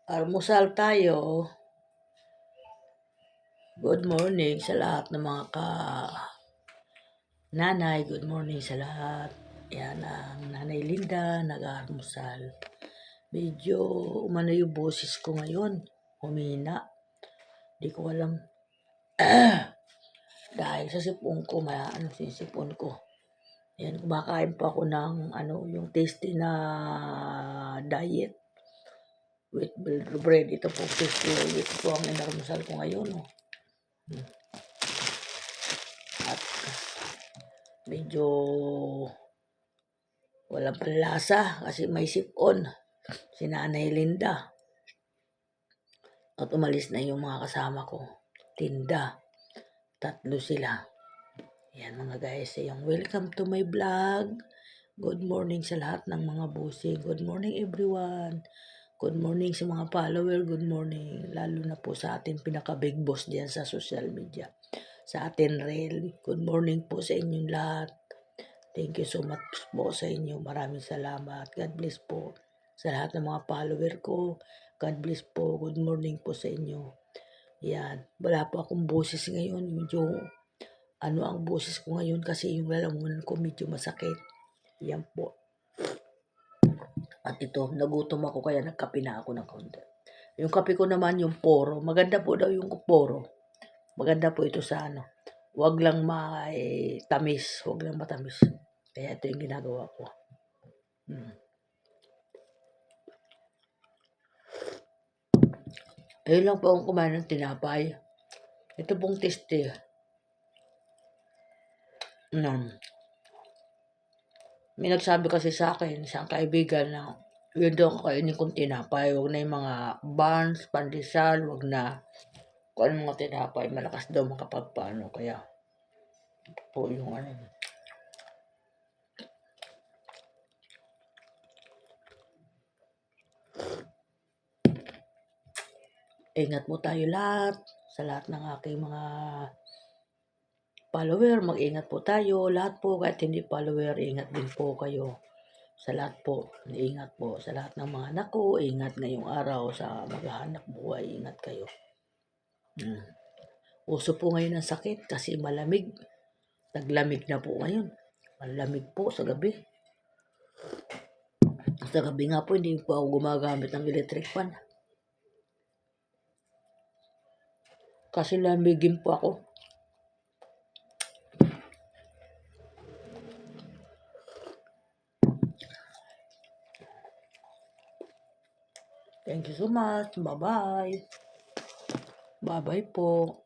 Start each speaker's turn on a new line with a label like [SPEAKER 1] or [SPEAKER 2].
[SPEAKER 1] Almusal tayo. Good morning sa lahat ng mga nanay. Good morning sa lahat. Yan ang Nanay Linda, nag-aalmusal. Medyo umano yung boses ko ngayon. Humina. Di ko alam. Dahil sa sipon ko, sipon ko. Yan, kumakain pa ako ng yung tasty na diet with bread. Ito po tasty. Ito ang inalmusal ko ngayon. Oh. At medyo walang panlasa kasi may sipon si Nanay Linda. At umalis na yung mga kasama ko. Tinda. 3 sila. Yan mga guys. Yung welcome to my vlog. Good morning sa lahat ng mga busing. Good morning everyone. Good morning sa mga follower. Good morning. Lalo na po sa ating pinaka-big boss diyan sa social media. Sa atin Rel. Good morning po sa inyong lahat. Thank you so much po sa inyo. Maraming salamat. God bless po sa lahat ng mga follower ko. God bless po. Good morning po sa inyo. Yan. Wala po akong boses ngayon. Medyo ang boses ko ngayon kasi yung lalamunan ko medyo masakit. Yan po. At ito, nagutom ako kaya nagkape na ako ng konti. Yung kape ko naman yung poro. Maganda po daw yung poro. Maganda po ito sa Huwag lang tamis. Huwag lang matamis. Kaya ito yung ginagawa ko. Ayun lang po akong kumain ng tinapay. Ito pong tasty. May nagsabi kasi sa akin, isang kaibigan na yun daw ang kainin kong tinapay. Huwag na yung mga buns, pandesal, huwag na. Kung ano mga tinapay, malakas daw makapagpaano. Kaya po yung Ingat po tayo lahat. Sa lahat ng aking mga follower, mag-ingat po tayo. Lahat po, kahit hindi follower, ingat din po kayo. Sa lahat po, ingat po. Sa lahat ng mga anak ko, ingat ngayong araw sa maghahanap buhay. Ingat kayo. Uso po ngayon ang sakit kasi malamig. Naglamig na po ngayon. Malamig po sa gabi. Sa gabi nga po, hindi po ako gumagamit ng electric fan. Kasi lamigin po ako. Thank you so much. Bye-bye. Bye-bye po.